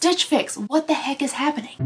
Stitch Fix, what the heck is happening?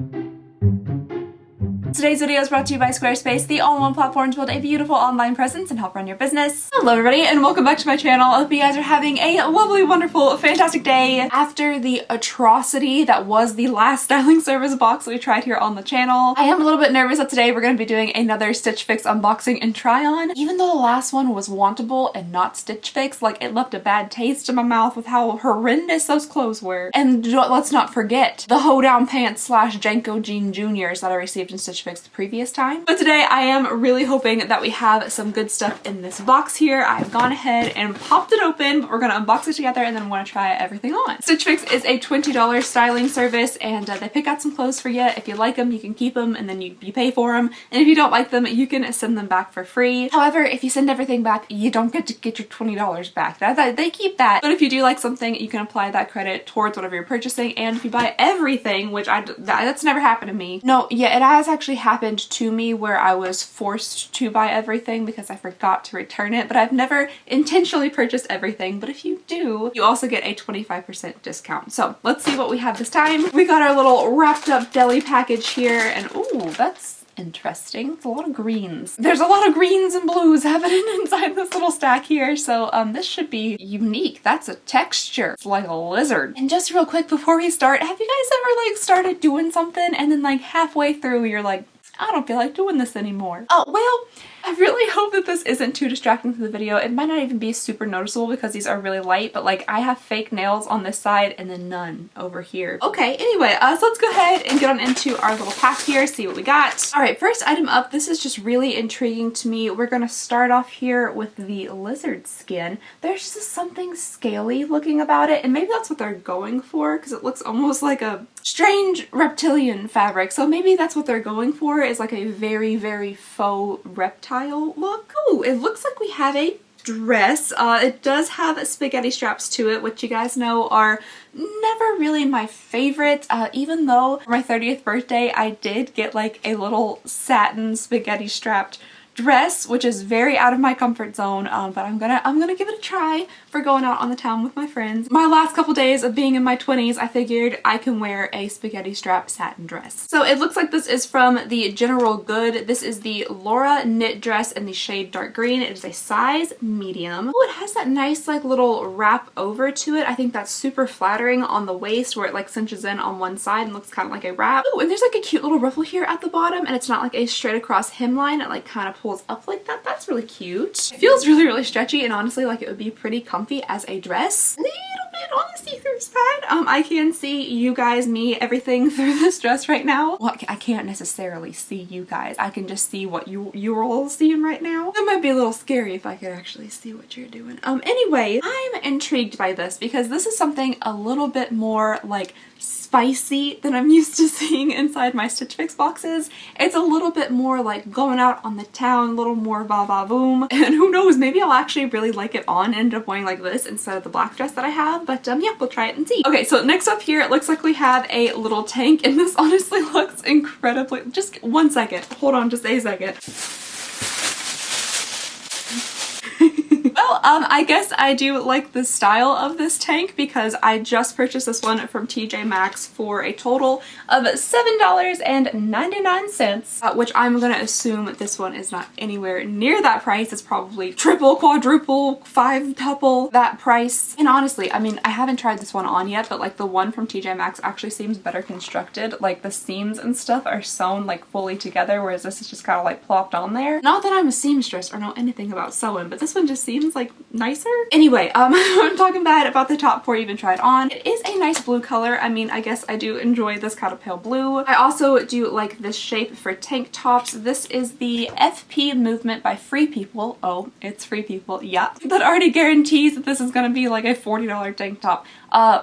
Today's video is brought to you by Squarespace, the all-in-one platform to build a beautiful online presence and help run your business. Hello everybody and welcome back to my channel. I hope you guys are having a lovely, wonderful, fantastic day. After the atrocity that was the last styling service box we tried here on the channel, I am a little bit nervous that today we're going to be doing another Stitch Fix unboxing and try on. Even though the last one was wantable and not Stitch Fix, like it left a bad taste in my mouth with how horrendous those clothes were. And let's not forget the hoedown pants slash Janko Jean Juniors that I received in Stitch Fix the previous time. But today I am really hoping that we have some good stuff in this box here. I've gone ahead and popped it open, but we're gonna unbox it together and then I'm gonna try everything on. Stitch Fix is a $20 styling service and they pick out some clothes for you. If you like them, you can keep them and then you pay for them. And if you don't like them, you can send them back for free. However, if you send everything back, you don't get to get your $20 back. They keep that. But if you do like something, you can apply that credit towards whatever you're purchasing. And if you buy everything, which that's never happened to me. No, yeah, it has actually happened to me where I was forced to buy everything because I forgot to return it, but I've never intentionally purchased everything. But if you do, you also get a 25% discount. So let's see what we have this time. We got our little wrapped up deli package here and ooh, that's interesting. It's a lot of greens. There's a lot of greens and blues happening inside this little stack here. So this should be unique. That's a texture. It's like a lizard. And just real quick before we start, have you guys ever like started doing something and then like halfway through you're like, I don't feel like doing this anymore? Oh, well, I really hope that this isn't too distracting to the video. It might not even be super noticeable because these are really light, but like I have fake nails on this side and then none over here. Okay, anyway, so let's go ahead and get on into our little pack here, see what we got. All right, first item up, this is just really intriguing to me. We're gonna start off here with the lizard skin. There's just something scaly looking about it, and maybe that's what they're going for because it looks almost like a strange reptilian fabric. So maybe that's what they're going for, is like a very, very faux reptile look. Oh, it looks like we have a dress. It does have spaghetti straps to it, which you guys know are never really my favorite, even though for my 30th birthday I did get like a little satin spaghetti strapped dress, which is very out of my comfort zone, but I'm gonna give it a try for going out on the town with my friends. My last couple days of being in my 20s, I figured I can wear a spaghetti strap satin dress. So it looks like this is from the General Good. This is the Laura knit dress in the shade dark green. It is a size medium. Oh, it has that nice like little wrap over to it. I think that's super flattering on the waist where it like cinches in on one side and looks kind of like a wrap. Oh, and there's like a cute little ruffle here at the bottom, and it's not like a straight across hemline. It like kind of pulls up like that. That's really cute. It feels really, really stretchy and honestly like it would be pretty comfy as a dress. A little bit on the see-through side. I can see you guys, me, everything through this dress right now. Well, I can't necessarily see you guys. I can just see what you're all seeing right now. That might be a little scary if I could actually see what you're doing. Anyway, I'm intrigued by this because this is something a little bit more like spicy than I'm used to seeing inside my Stitch Fix boxes. It's a little bit more like going out on the town, a little more va-va-voom, and who knows, maybe I'll actually really like it on and end up wearing like this instead of the black dress that I have, but yeah, we'll try it and see. Okay, so next up here, it looks like we have a little tank, and this honestly looks incredibly, just one second, hold on just a second. Well, I guess I do like the style of this tank because I just purchased this one from TJ Maxx for a total of $7.99, which I'm gonna assume this one is not anywhere near that price. It's probably triple, quadruple, five-tuple that price. And honestly, I mean, I haven't tried this one on yet, but like the one from TJ Maxx actually seems better constructed. Like the seams and stuff are sewn like fully together, whereas this is just kind of like plopped on there. Not that I'm a seamstress or know anything about sewing, but this one just seems like nicer. Anyway, I'm talking bad about the top before I even tried on. It is a nice blue color. I mean, I guess I do enjoy this kind of pale blue. I also do like this shape for tank tops. This is the FP movement by Free People. Oh, it's Free People, yeah. That already guarantees that this is gonna be like a $40 tank top.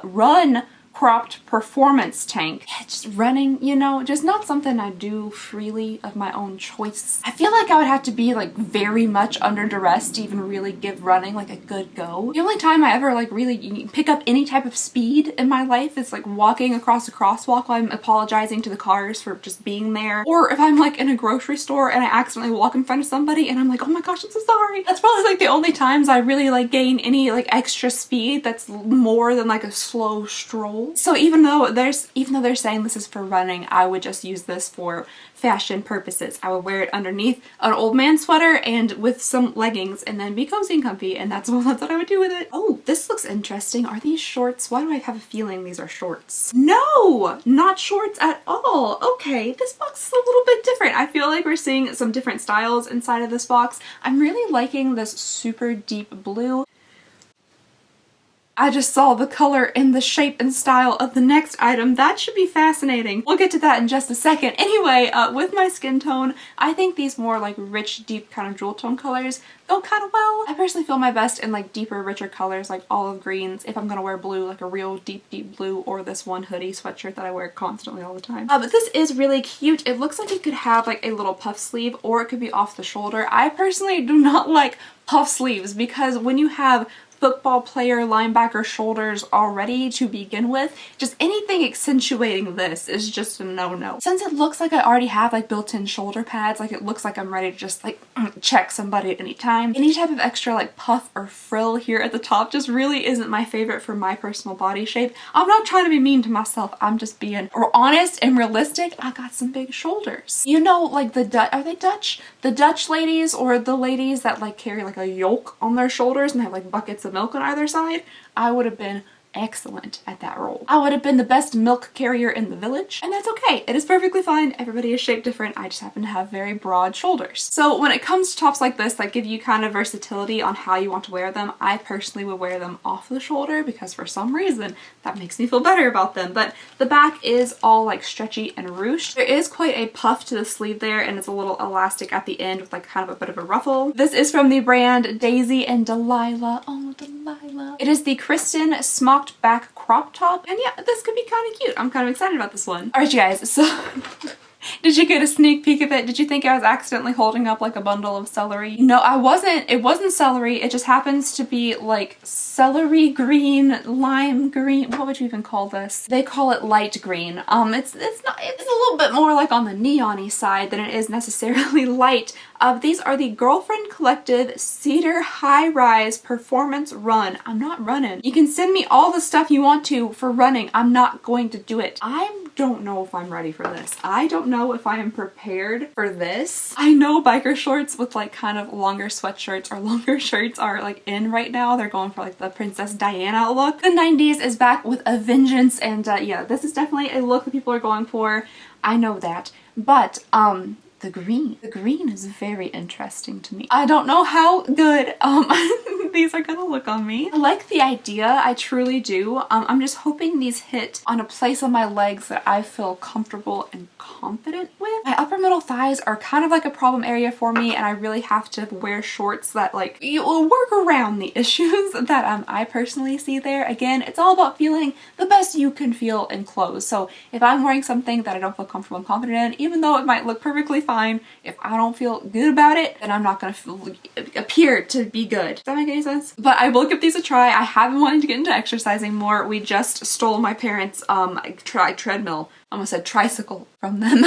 Run cropped performance tank. Yeah, just running, you know, just not something I do freely of my own choice. I feel like I would have to be like very much under duress to even really give running like a good go. The only time I ever like really pick up any type of speed in my life is like walking across a crosswalk while I'm apologizing to the cars for just being there. Or if I'm like in a grocery store and I accidentally walk in front of somebody and I'm like, oh my gosh, I'm so sorry. That's probably like the only times I really like gain any like extra speed that's more than like a slow stroll. no. So even though they're saying this is for running, I would just use this for fashion purposes. I would wear it underneath an old man sweater and with some leggings and then be cozy and comfy, and that's what I would do with it. Oh, this looks interesting. Are these shorts? Why do I have a feeling these are shorts? No, not shorts at all. Okay, this box is a little bit different. I feel like we're seeing some different styles inside of this box. I'm really liking this super deep blue. I just saw the color and the shape and style of the next item. That should be fascinating. We'll get to that in just a second. Anyway, with my skin tone, I think these more like rich, deep kind of jewel tone colors go kind of well. I personally feel my best in like deeper, richer colors like olive greens if I'm gonna wear blue, like a real deep, deep blue, or this one hoodie sweatshirt that I wear constantly all the time. But this is really cute. It looks like it could have like a little puff sleeve or it could be off the shoulder. I personally do not like puff sleeves because when you have football player linebacker shoulders already to begin with, just anything accentuating this is just a no-no. Since it looks like I already have like built-in shoulder pads, like it looks like I'm ready to just like check somebody at any time, any type of extra like puff or frill here at the top just really isn't my favorite for my personal body shape. I'm not trying to be mean to myself, I'm just being honest and realistic. I got some big shoulders. You know, like are they Dutch? The Dutch ladies, or the ladies that like carry like a yoke on their shoulders and have like buckets of milk on either side, I would have been excellent at that role. I would have been the best milk carrier in the village, and that's okay. It is perfectly fine. Everybody is shaped different. I just happen to have very broad shoulders. So when it comes to tops like this that give you kind of versatility on how you want to wear them, I personally would wear them off the shoulder because for some reason that makes me feel better about them. But the back is all like stretchy and ruched. There is quite a puff to the sleeve there, and it's a little elastic at the end with like kind of a bit of a ruffle. This is from the brand Daisy and Delilah. Oh, Delilah. It is the Kristen Smocked back crop top, and yeah, this could be kind of cute. I'm kind of excited about this one. Alright you guys, so did you get a sneak peek of it? Did you think I was accidentally holding up like a bundle of celery? No, I wasn't. It wasn't celery. It just happens to be like celery green, lime green. What would you even call this? They call it light green. It's a little bit more like on the neon-y side than it is necessarily light. These are the Girlfriend Collective Cedar High Rise Performance Run. I'm not running. You can send me all the stuff you want to for running. I'm not going to do it. I don't know if I'm ready for this. I don't know if I am prepared for this. I know biker shorts with like kind of longer sweatshirts or longer shirts are like in right now. They're going for like the Princess Diana look. The 90s is back with a vengeance, and yeah, this is definitely a look that people are going for. I know that. But the green is very interesting to me. I don't know how good these are gonna look on me. I like the idea, I truly do. I'm just hoping these hit on a place on my legs that I feel comfortable and confident with. My upper middle thighs are kind of like a problem area for me, and I really have to wear shorts that like you will work around the issues that I personally see there. Again, it's all about feeling the best you can feel in clothes. So if I'm wearing something that I don't feel comfortable and confident in, even though it might look perfectly fine, if I don't feel good about it, then I'm not gonna appear to be good. Does that make any sense? But I will give these a try. I have been wanting to get into exercising more. We just stole my parents' treadmill. I almost said tricycle from them.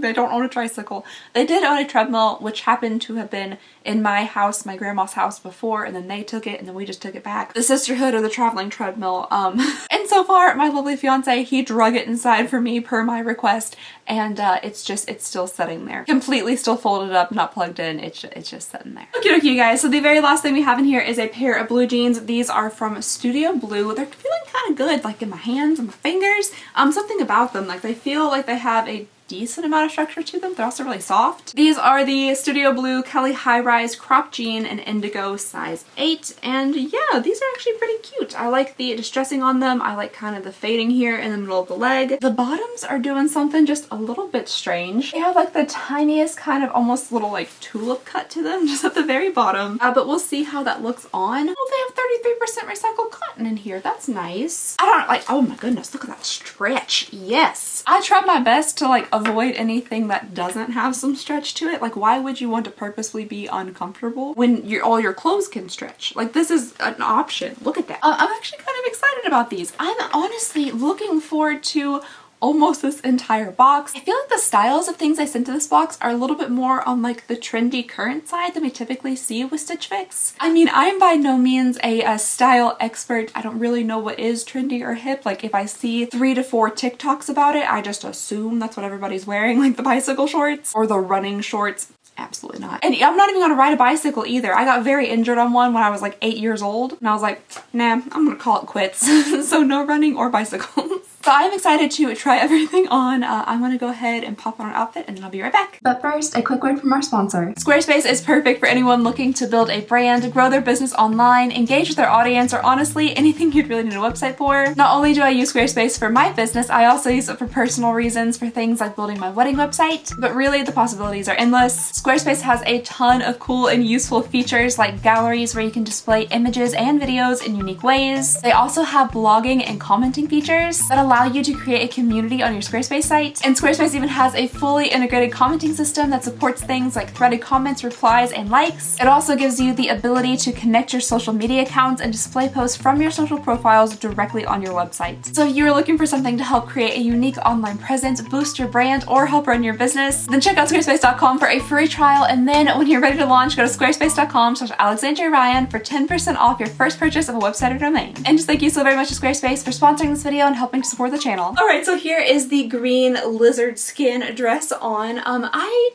They don't own a tricycle. They did own a treadmill, which happened to have been in my house, my grandma's house before, and then they took it and then we just took it back. The sisterhood of the traveling treadmill. And so far, my lovely fiance, he drug it inside for me per my request, and it's still sitting there. Completely still folded up, not plugged in. It's just sitting there. Okay, you guys. So the very last thing we have in here is a pair of blue jeans. These are from Studio Blue. They're feeling kind of good, like in my hands and my fingers. Something about them, like they feel like they have a decent amount of structure to them. They're also really soft. These are the Studio Blue Kelly High Rise Crop Jean in Indigo size 8, and yeah, these are actually pretty cute. I like the distressing on them. I like kind of the fading here in the middle of the leg. The bottoms are doing something just a little bit strange. They have like the tiniest kind of almost little like tulip cut to them just at the very bottom, but we'll see how that looks on. Oh, they have 33% recycled cotton in here. That's nice. I don't like, oh my goodness, look at that stretch. Yes. I tried my best to like avoid anything that doesn't have some stretch to it. Like, why would you want to purposely be uncomfortable when all your clothes can stretch? Like, this is an option. Look at that. I'm actually kind of excited about these. I'm honestly looking forward to almost this entire box. I feel like the styles of things I sent to this box are a little bit more on like the trendy current side than we typically see with Stitch Fix. I mean, I'm by no means a style expert. I don't really know what is trendy or hip. Like if I see 3 to 4 TikToks about it, I just assume that's what everybody's wearing, like the bicycle shorts or the running shorts. Absolutely not. And I'm not even gonna ride a bicycle either. I got very injured on one when I was like 8 years old and I was like, nah, I'm gonna call it quits. So no running or bicycles. So I'm excited to try everything on. I'm gonna go ahead and pop on an outfit and then I'll be right back. But first, a quick word from our sponsor. Squarespace is perfect for anyone looking to build a brand, grow their business online, engage with their audience, or honestly, anything you'd really need a website for. Not only do I use Squarespace for my business, I also use it for personal reasons, for things like building my wedding website, but really the possibilities are endless. Squarespace has a ton of cool and useful features like galleries where you can display images and videos in unique ways. They also have blogging and commenting features that allow you to create a community on your Squarespace site. And Squarespace even has a fully integrated commenting system that supports things like threaded comments, replies, and likes. It also gives you the ability to connect your social media accounts and display posts from your social profiles directly on your website. So if you're looking for something to help create a unique online presence, boost your brand, or help run your business, then check out squarespace.com for a free trial. And then when you're ready to launch, go to squarespace.com/Alexandria Ryan for 10% off your first purchase of a website or domain. And just thank you so very much to Squarespace for sponsoring this video and helping to support the channel. Alright, so here is the green lizard skin dress on. I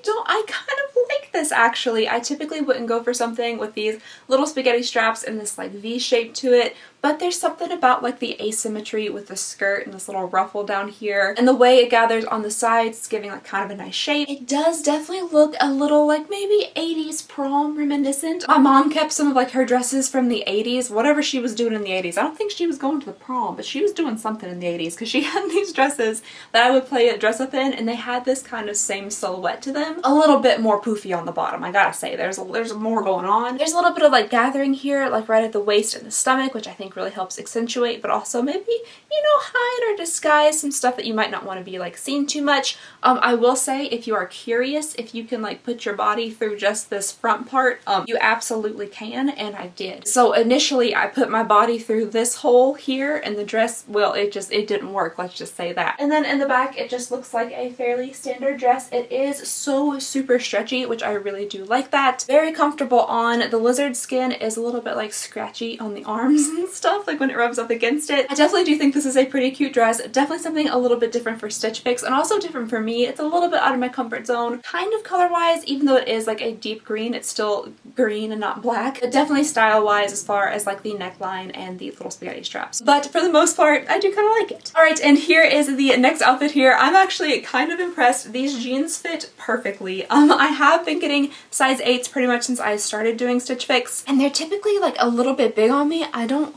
kind of like this actually. I typically wouldn't go for something with these little spaghetti straps and this like V shape to it, but there's something about like the asymmetry with the skirt and this little ruffle down here and the way it gathers on the sides. It's giving like kind of a nice shape. It does definitely look a little like maybe 80s prom reminiscent. My mom kept some of like her dresses from the 80s, whatever she was doing in the 80s. I don't think she was going to the prom, but she was doing something in the 80s because she had these dresses that I would dress up in, and they had this kind of same silhouette to them. A little bit more poofy on the bottom, I gotta say. There's more going on. There's a little bit of like gathering here, like right at the waist and the stomach, which I think really helps accentuate, but also maybe, you know, hide or disguise some stuff that you might not want to be like seen too much. I will say, if you are curious if you can like put your body through just this front part, you absolutely can, and I did. So initially I put my body through this hole here, and the dress, well, it didn't work, let's just say that. And then in the back it just looks like a fairly standard dress. It is so super stretchy, which I really do like that. Very comfortable on. The lizard skin is a little bit like scratchy on the arms and stuff, like when it rubs up against it. I definitely do think this is a pretty cute dress. Definitely something a little bit different for Stitch Fix, and also different for me. It's a little bit out of my comfort zone, kind of color-wise. Even though it is like a deep green, it's still green and not black. But definitely style-wise as far as like the neckline and the little spaghetti straps. But for the most part, I do kind of like it. Alright, and here is the next outfit here. I'm actually kind of impressed. These jeans fit perfectly. I have been getting size 8s pretty much since I started doing Stitch Fix, and they're typically like a little bit big on me. I don't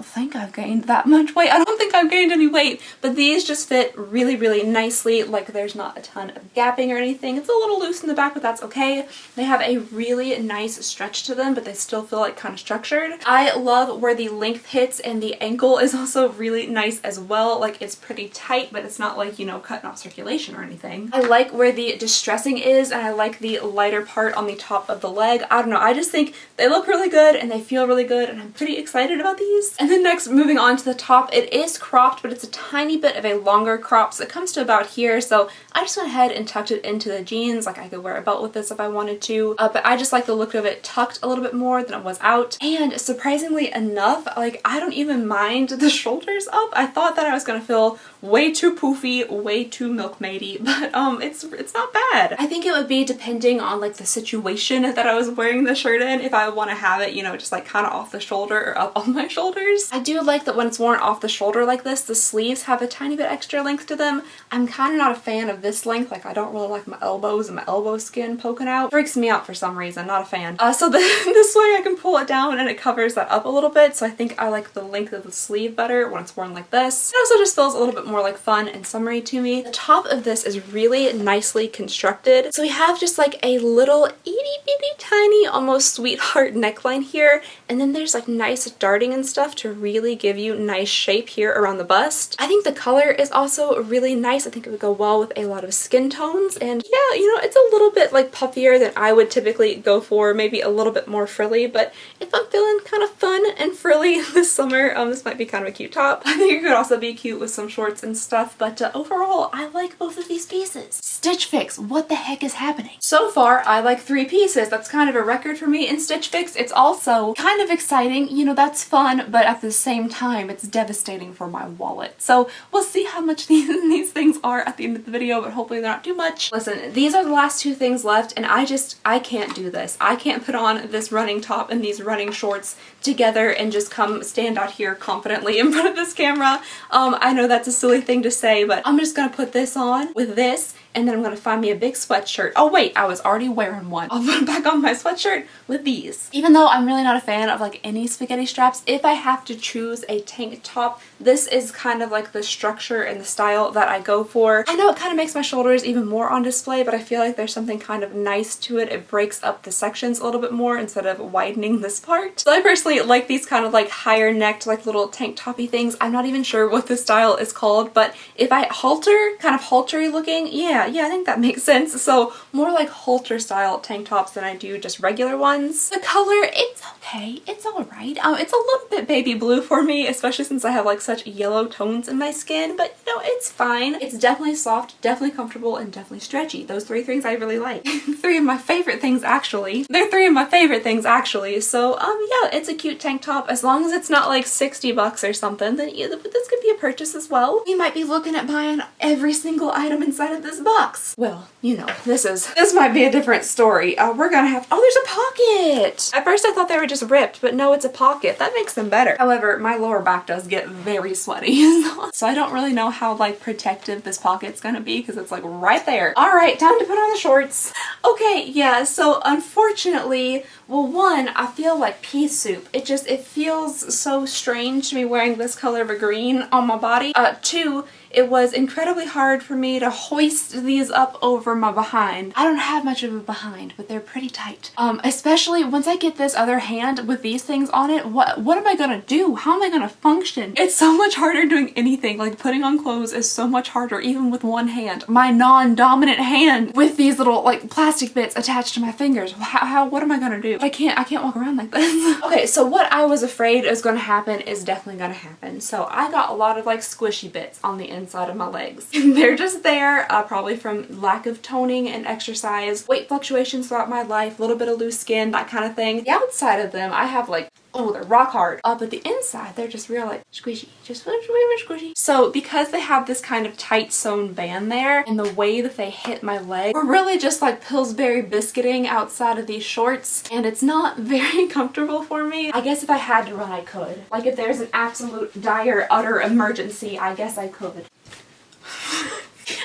think I've gained that much weight. I don't think I've gained any weight, but these just fit really, really nicely. Like there's not a ton of gapping or anything. It's a little loose in the back, but that's okay. They have a really nice stretch to them, but they still feel like kind of structured. I love where the length hits, and the ankle is also really nice as well. Like it's pretty tight, but it's not like, you know, cutting off circulation or anything. I like where the distressing is, and I like the lighter part on the top of the leg. I don't know, I just think they look really good and they feel really good, and I'm pretty excited about these. And then next, moving on to the top, it is cropped, but it's a tiny bit of a longer crop, so it comes to about here. So I just went ahead and tucked it into the jeans. Like I could wear a belt with this if I wanted to, but I just like the look of it tucked a little bit more than it was out. And surprisingly enough, like I don't even mind the shoulders up. I thought that I was gonna feel way too poofy, way too milkmaidey, but it's not bad. I think it would be depending on like the situation that I was wearing the shirt in, if I want to have it, you know, just like kind of off the shoulder or up on my shoulders. I do like that when it's worn off the shoulder like this, the sleeves have a tiny bit extra length to them. I'm kind of not a fan of this length. Like I don't really like my elbows and my elbow skin poking out. Freaks me out for some reason, not a fan. So this way I can pull it down and it covers that up a little bit. So I think I like the length of the sleeve better when it's worn like this. It also just feels a little bit more like fun and summery to me. The top of this is really nicely constructed. So we have just like a little itty bitty tiny almost sweetheart neckline here, and then there's like nice darting and stuff enough to really give you nice shape here around the bust. I think the color is also really nice. I think it would go well with a lot of skin tones, and yeah, you know, it's a little bit like puffier than I would typically go for, maybe a little bit more frilly, but if I'm feeling kind of fun and frilly this summer, this might be kind of a cute top. I think it could also be cute with some shorts and stuff, but overall, I like both of these pieces. Stitch Fix, what the heck is happening? So far, I like 3 pieces. That's kind of a record for me in Stitch Fix. It's also kind of exciting, you know, that's fun, but at the same time, it's devastating for my wallet. So we'll see how much these things are at the end of the video, but hopefully they're not too much. Listen, these are the last 2 things left, and I can't do this. I can't put on this running top and these running shorts together and just come stand out here confidently in front of this camera. I know that's a silly thing to say, but I'm just gonna put this on with this, and then I'm gonna find me a big sweatshirt. Oh wait, I was already wearing one. I'll put back on my sweatshirt with these. Even though I'm really not a fan of like any spaghetti straps, if I have to choose a tank top, this is kind of like the structure and the style that I go for. I know it kind of makes my shoulders even more on display, but I feel like there's something kind of nice to it. It breaks up the sections a little bit more instead of widening this part. So I personally like these kind of like higher necked, like little tank toppy things. I'm not even sure what this style is called, but if I halter, kind of haltery looking, yeah, I think that makes sense. So more like halter style tank tops than I do just regular ones. The color, it's okay. It's alright. It's a little bit baby blue for me, especially since I have like such yellow tones in my skin, but you know, it's fine. It's definitely soft, definitely comfortable, and definitely stretchy. Those 3 things I really like. 3 of my favorite things actually. They're 3 of my favorite things actually. So yeah, it's a cute tank top. As long as it's not like 60 bucks or something, then yeah, this could be a purchase as well. You might be looking at buying every single item inside of this box. Well, you know, this might be a different story. We're gonna have, oh, there's a pocket! At first I thought they were just ripped, but no, it's a pocket. That makes them better. However, my lower back does get very sweaty, so I don't really know how like protective this pocket's gonna be because it's like right there. All right, time to put on the shorts. Okay, yeah, so unfortunately, well, one, I feel like pea soup. It feels so strange to be wearing this color of a green on my body. 2, it was incredibly hard for me to hoist these up over my behind. I don't have much of a behind, but they're pretty tight. Especially once I get this other hand with these things on it, what am I gonna do? How am I gonna function? It's so much harder doing anything. Like putting on clothes is so much harder even with one hand. My non-dominant hand with these little like plastic bits attached to my fingers. What am I gonna do? I can't walk around like this. Okay, so what I was afraid is gonna happen is definitely gonna happen. So I got a lot of like squishy bits on the inside of my legs. They're just there, probably from lack of toning and exercise, weight fluctuations throughout my life, a little bit of loose skin, that kind of thing. The outside of them, I have like, oh, they're rock hard. But the inside, they're just real like squishy, just squishy. So because they have this kind of tight sewn band there, and the way that they hit my leg, we're really just like Pillsbury biscuiting outside of these shorts, and it's not very comfortable for me. I guess if I had to run, I could. Like if there's an absolute dire, utter emergency, I guess I could.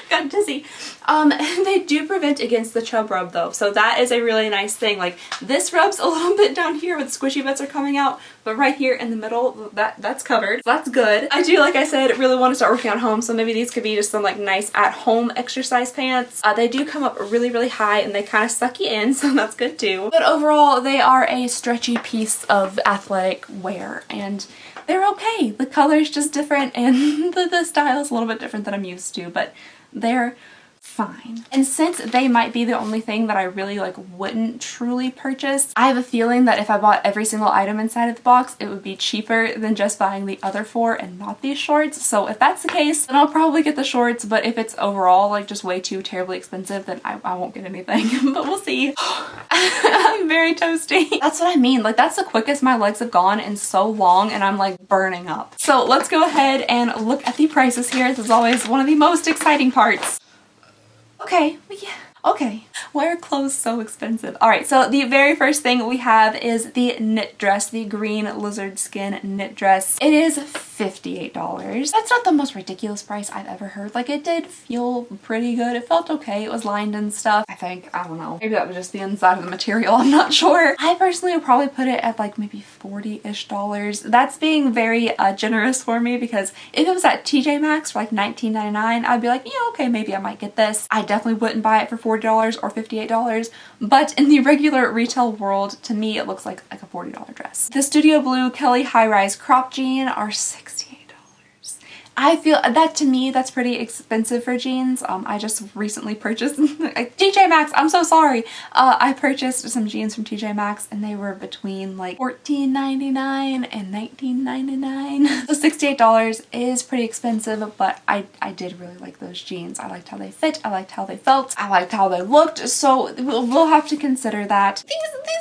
Got dizzy. They do prevent against the chub rub though, so that is a really nice thing. Like this rubs a little bit down here where the squishy bits are coming out, but right here in the middle, that's covered. So that's good. I do, like I said, really want to start working out home, so maybe these could be just some like nice at-home exercise pants. They do come up really high and they kind of suck you in, so that's good too. But overall, they are a stretchy piece of athletic wear, and they're okay. The color's just different, and the style is a little bit different than I'm used to, but they're fine. And since they might be the only thing that I really like wouldn't truly purchase, I have a feeling that if I bought every single item inside of the box, it would be cheaper than just buying the other 4 and not these shorts. So if that's the case, then I'll probably get the shorts, but if it's overall like just way too terribly expensive, then I won't get anything. But we'll see. I'm very toasty. That's what I mean. Like that's the quickest my legs have gone in so long, and I'm like burning up. So let's go ahead and look at the prices here. This is always one of the most exciting parts. Okay, yeah. Okay, why are clothes so expensive? Alright, so the very first thing we have is the knit dress, the green lizard skin knit dress. It is $58. That's not the most ridiculous price I've ever heard. Like, it did feel pretty good. It felt okay. It was lined and stuff. I think, I don't know. Maybe that was just the inside of the material. I'm not sure. I personally would probably put it at like maybe $40-ish. That's being very generous for me, because if it was at TJ Maxx for like $19.99, I'd be like, yeah, okay, maybe I might get this. I definitely wouldn't buy it for $40 or $58. But in the regular retail world, to me, it looks like a $40 dress. The Studio Blue Kelly High Rise crop jean are $68. I feel that, to me, that's pretty expensive for jeans. I just recently purchased TJ Maxx. I'm so sorry. I purchased some jeans from TJ Maxx and they were between like $14.99 and $19.99. So $68 is pretty expensive, but I did really like those jeans. I liked how they fit. I liked how they felt. I liked how they looked. So we'll have to consider that. These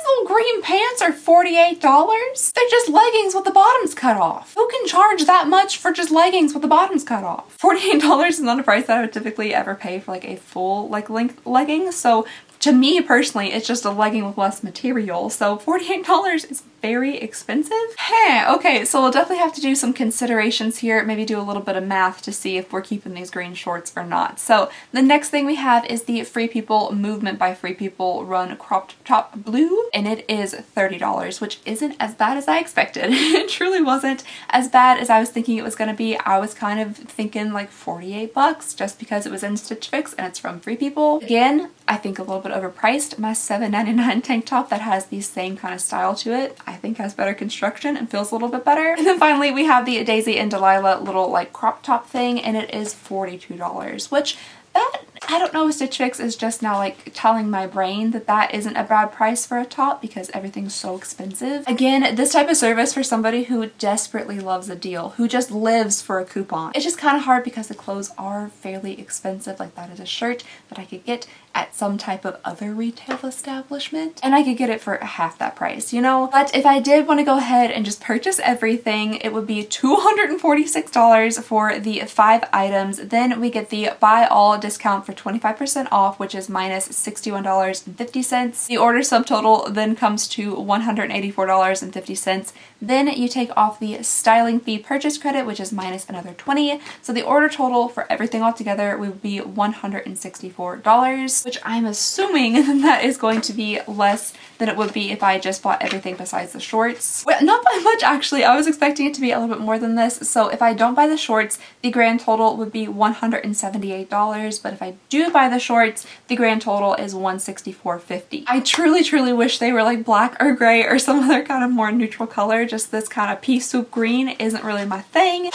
little green pants are $48. They're just leggings with the bottoms cut off. Who can charge that much for just leggings with the bottoms cut off? $48 is not a price that I would typically ever pay for like a full like length legging. So to me personally, it's just a legging with less material. So $48 is very expensive. Hey, okay, so we'll definitely have to do some considerations here, maybe do a little bit of math to see if we're keeping these green shorts or not. So the next thing we have is the Free People Movement by Free People Run Cropped Top Blue, and it is $30, which isn't as bad as I expected. It truly wasn't as bad as I was thinking it was gonna be. I was kind of thinking like 48 bucks just because it was in Stitch Fix and it's from Free People. Again, I think a little bit overpriced. My $7.99 tank top that has the same kind of style to it, I think has better construction and feels a little bit better. And then finally we have the Daisy and Delilah little like crop top thing, and it is $42, which that, I don't know, Stitch Fix is just now like telling my brain that that isn't a bad price for a top because everything's so expensive. Again, this type of service for somebody who desperately loves a deal, who just lives for a coupon. It's just kind of hard because the clothes are fairly expensive. Like, that is a shirt that I could get at some type of other retail establishment and I could get it for half that price, you know? But if I did want to go ahead and just purchase everything, it would be $246 for the 5 items. Then we get the buy all discount for 25% off, which is minus $61.50. The order subtotal then comes to $184.50. Then you take off the styling fee purchase credit, which is minus another $20. So the order total for everything all together would be $164, which I'm assuming that is going to be less than it would be if I just bought everything besides the shorts. Well, not by much actually. I was expecting it to be a little bit more than this. So if I don't buy the shorts, the grand total would be $178. But if I do buy the shorts, the grand total is $164.50. I truly wish they were like black or gray or some other kind of more neutral color. Just this kind of pea soup green isn't really my thing.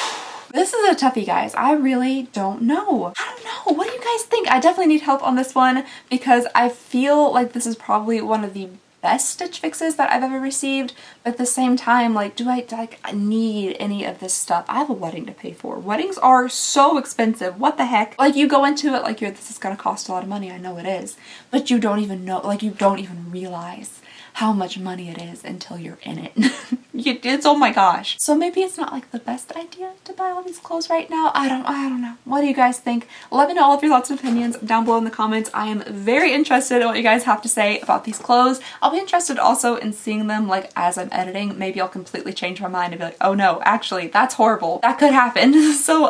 This is a toughie, guys. I really don't know. I don't know. What do you guys think? I definitely need help on this one because I feel like this is probably one of the best Stitch Fixes that I've ever received, but at the same time, like, do I need any of this stuff? I have a wedding to pay for. Weddings are so expensive. What the heck? Like, you go into it like this is gonna cost a lot of money. I know it is, but you don't even know, like, you don't even realize how much money it is until you're in it. It's, oh my gosh. So maybe it's not like the best idea to buy all these clothes right now. I don't know. What do you guys think? Let me know all of your thoughts and opinions down below in the comments. I am very interested in what you guys have to say about these clothes. I'll be interested also in seeing them like as I'm editing. Maybe I'll completely change my mind and be like, oh no, actually that's horrible. That could happen. So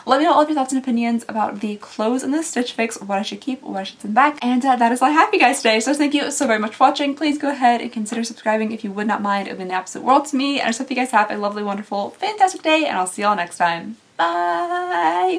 let me know all of your thoughts and opinions about the clothes in this Stitch Fix, what I should keep, what I should send back. And that is all I have for you guys today. So thank you so very much for watching. Please go ahead and consider subscribing if you would not mind. It would mean the absolute world to me. And I just hope you guys have a lovely, wonderful, fantastic day, and I'll see y'all next time. Bye!